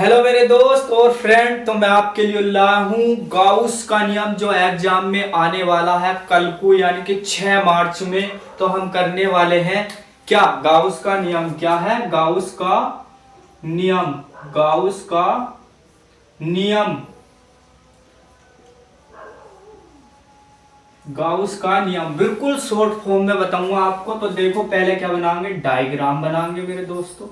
Hello मेरे दोस्त और फ्रेंड, तो मैं आपके लिए लाया हूँ गाउस का नियम जो एग्जाम में आने वाला है कल को, यानी कि 6 मार्च में। तो हम करने वाले हैं क्या, गाउस का नियम क्या है, गाउस का नियम, गाउस का नियम, गाउस का नियम बिल्कुल शॉर्ट फॉर्म में बताऊंगा आपको। तो देखो, पहले क्या बनाएंगे, डायग्राम बनाएंगे मेरे दोस्तों।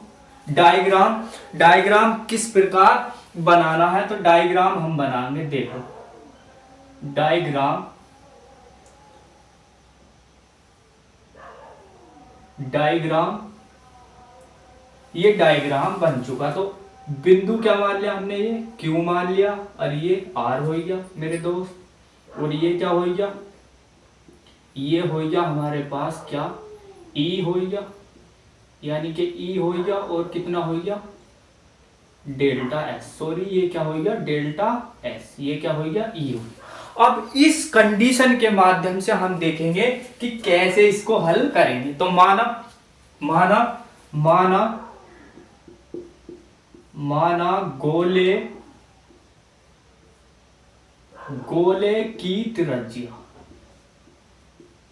डायग्राम, डायग्राम किस प्रकार बनाना है, तो डायग्राम हम बनाएंगे। देखो, डायग्राम, डायग्राम, ये डायग्राम बन चुका। तो बिंदु क्या मान लिया हमने, ये क्यू मान लिया, और ये आर हो गया मेरे दोस्त। और ये क्या हो गया, ये हो गया हमारे पास क्या, ई हो गया, यानी कि ई हो गया। और कितना हो गया, डेल्टा एस, सॉरी ये क्या हो गया, डेल्टा एस, ये क्या हो गया, ई हो गया। अब इस कंडीशन के माध्यम से हम देखेंगे कि कैसे इसको हल करेंगे। तो माना माना माना माना गोले, गोले की त्रिज्या,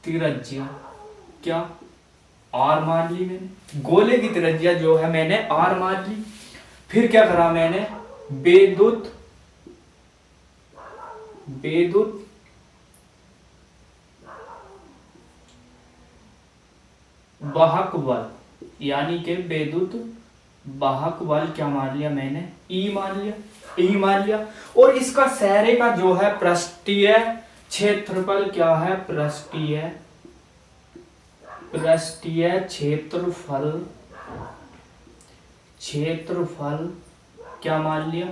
त्रिज्या क्या, आर मान ली मैंने। गोले की त्रिज्या जो है मैंने आर मान ली। फिर क्या करा मैंने, बेदुत, बेदुत वाहक बल, यानी कि बेदुत वाहक बल क्या मान लिया मैंने, ई मान लिया, ई मान लिया। और इसका सैरे का जो है पृष्ठीय क्षेत्रफल क्या है, पृष्ठीय, पृष्ठीय क्षेत्रफल, क्षेत्रफल क्या मान लिया,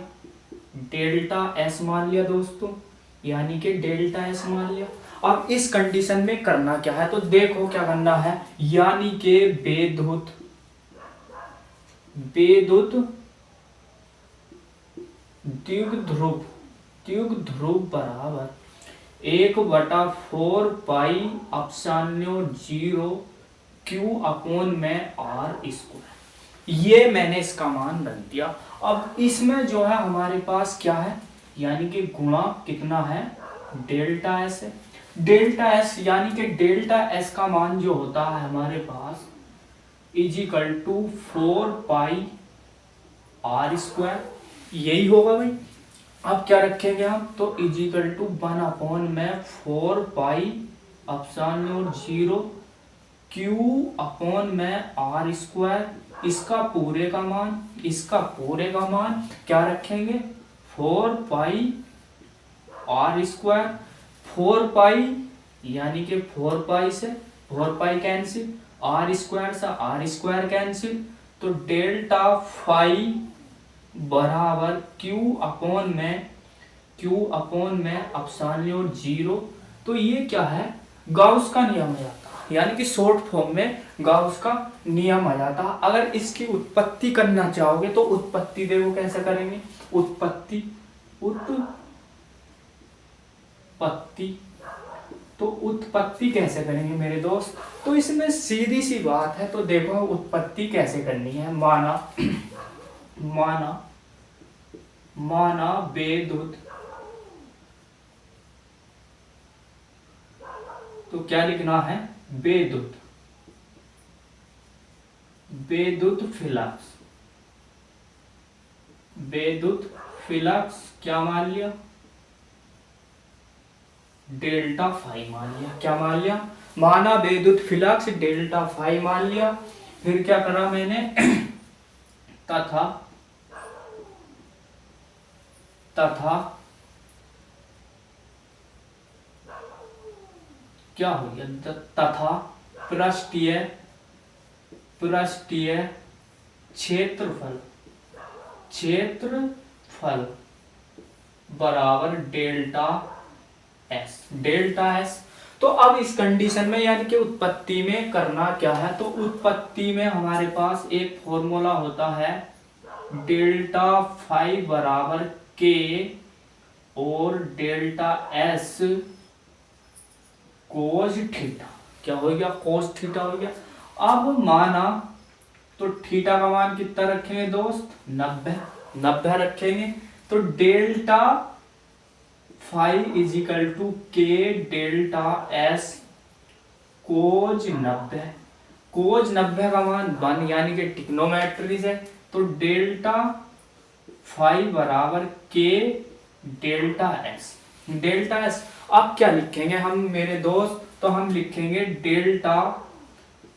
डेल्टा एस मान लिया दोस्तों, यानी कि डेल्टा एस मान लिया। अब इस कंडीशन में करना क्या है, तो देखो क्या करना है, यानी कि बेदुत, बेदुत द्विध्रुव, द्विध्रुव बराबर 1/4 पाई जीरो क्यू अपॉन में आर स्क्वायर। ये मैंने इसका मान रख दिया। अब इसमें जो है हमारे पास क्या है, यानी कि गुणा कितना है, डेल्टा एस है। डेल्टा एस यानी कि डेल्टा एस का मान जो होता है हमारे पास equal to 4 pi r square, यही होगा भाई। अब क्या रखेंगे हम, तो इजिकल टू 1 अपॉन में 4 पाई अपसान्योर जीरो क्यू अपॉन में आर स्क्वायर, इसका पूरे का मान, इसका पूरे का मान क्या रखेंगे, 4 पाई आर स्क्वायर। 4 पाई यानी कि 4 पाई से 4 पाई कैंसिल, आर स्क्वायर से आर स्क्वायर कैंसिल, तो डेल्टा फाई बराबर क्यू अपॉन में, क्यू अपॉन में अपसान्योर जीरो। तो ये क्या है, गाउस का नियम आ जाता है, यानी कि शॉर्ट फॉर्म में गाउस का नियम आ जाता है। अगर इसकी उत्पत्ति करना चाहोगे तो उत्पत्ति देखो कैसे करेंगे, उत्पत्ति, उत्पत्ति, तो उत्पत्ति कैसे करेंगे मेरे दोस्त, तो इसमें सीधी सी बात है। तो देखो उत्पत्ति कैसे करनी है, माना माना माना बेदुत, तो क्या लिखना है, बेदुत, बेदुत फिलक्स, बेदुत फिलक्स क्या मान लिया, डेल्टा फाई मान लिया, क्या मान लिया, माना बेदुत फिलक्स डेल्टा फाई मान लिया। फिर क्या करा मैंने, तथा, तथा क्या हो गया, तथा पृष्ठीय, पृष्ठीय क्षेत्रफल, क्षेत्रफल बराबर डेल्टा एस, डेल्टा एस। तो अब इस कंडीशन में यानी कि उत्पत्ति में करना क्या है, तो उत्पत्ति में हमारे पास एक फॉर्मूला होता है, डेल्टा फाई बराबर के और डेल्टा एस कोस थीटा, क्या हो गया, कोस थीटा हो गया। अब माना तो थीटा का मान कितना रखेंगे दोस्त, 90, 90 रखेंगे तो delta phi is equal to k delta s cos 90। Cos 90 का मान 1 यानी कि ट्रिग्नोमेट्रीज है, तो डेल्टा फाई बराबर के डेल्टा एस। डेल्टा एस अब क्या लिखेंगे हम मेरे दोस्त, तो हम लिखेंगे डेल्टा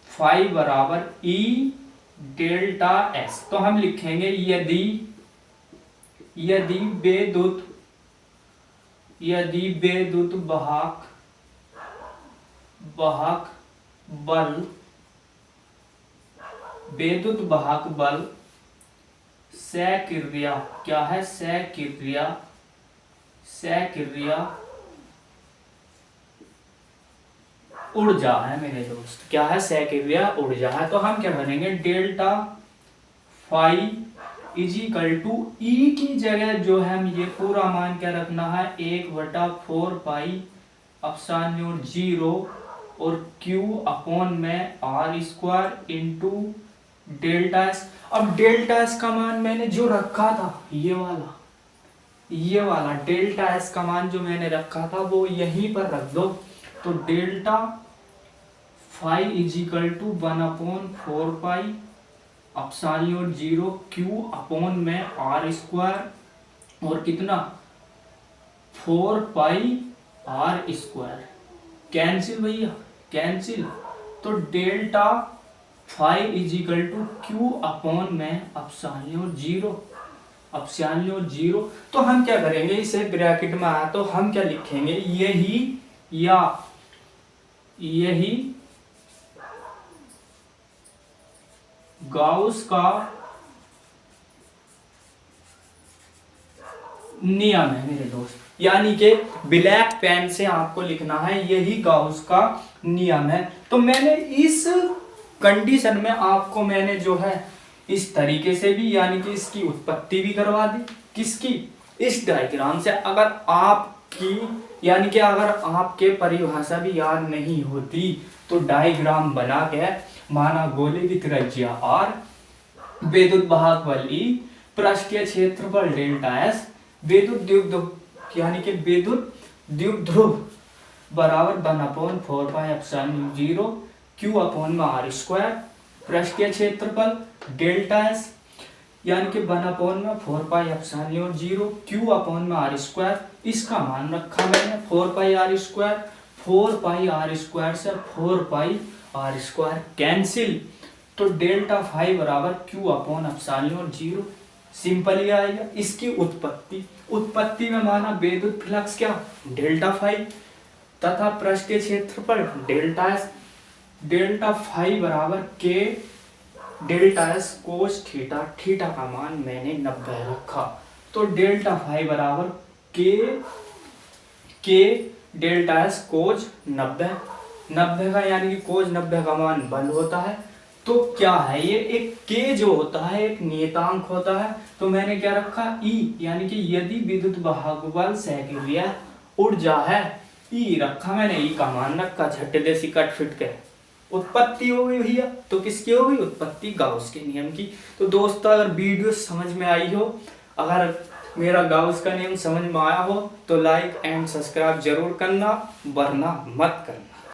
फाई बराबर ई डेल्टा एस। तो हम लिखेंगे यदि बेदुत वाहक बल बेदुत वाहक बल सक्रिया क्या है, सक्रिया ऊर्जा है मेरे दोस्त, क्या है, सक्रिया ऊर्जा है। तो हम क्या करेंगे, delta phi is equal to E की जगह जो है हम ये पूरा मान क्या रखना है, 1/4 पाई एप्सिलॉन 0 और Q अपॉन में R square into delta S. अब डेल्टा एस का मान मैंने जो रखा था ये वाला डेल्टा एस का मान जो मैंने रखा था वो यहीं पर रख दो। तो delta phi is equal to 1/4 pi epsilon 0 Q upon में R स्क्वायर और कितना 4 पाई R स्क्वायर। कैंसिल भैया कैंसिल। तो delta phi is equal to Q upon में एप्सिलॉन 0। तो हम क्या करेंगे, इसे ब्रैकेट में आया तो हम क्या लिखेंगे, यही गाउस का नियम है मेरे दोस्त, यानी कि ब्लैक पेन से आपको लिखना है यही गाउस का नियम है। तो मैंने इस कंडीशन में आपको मैंने जो है इस तरीके से भी यानी कि इसकी उत्पत्ति भी करवा दी, किसकी, इस डायग्राम से। अगर आपकी यानी कि अगर आपके परिभाषा भी याद नहीं होती तो डायग्राम बना के माना गोले की त्रिज्या r, विद्युत वाहक बल E, पृष्ठीय क्षेत्रफल डेल्टा S, विद्युत द्विध्रुव यानी कि विद्युत द्विध्रुव बराबर 1/4 पाई एप्सिलॉन 0 Q अपॉन में R स्क्वायर, पृष्ठीय क्षेत्रफल डेल्टा S यानी कि 1/4 पाई एप्सिलॉन 0 Q अपॉन में R स्क्वायर। इसका मान रखा मैंने 4 pi R square, 4 pi R square से 4 पाई R स्क्वायर कैंसिल। तो डेल्टा फाई बराबर Q अपॉन एप्सिलॉन 0 सिंपल ही आएगा। इसकी उत्पत्ति में माना विद्युत फ्लक्स क्या डेल्टा फाई तथा पृष्ठीय क्षेत्रफल डेल्टा एस। डेल्टा फाई बराबर के delta S cos theta, theta का मान मैंने 90 रखा। तो डेल्टा फाई बराबर के डेल्टा एस कोस 90 का यानी कि कोस 90 का मान बल होता है। तो क्या है ये, एक के जो होता है एक नियतांक होता है। तो मैंने क्या रखा E यानी कि यदि विद्युत वाहक बल सक्रिय ऊर्जा है E रखा मैंने, E का मान रखा, झट देसी कट फिट के उत्पत्ति हो गई भैया। तो किसकी हो गई उत्पत्ति, गाउस के नियम की। तो दोस्तों अगर वीडियो समझ में आई हो, अगर मेरा गाउस का नियम समझ में आया हो तो लाइक एंड सब्सक्राइब जरूर करना, वरना मत करना।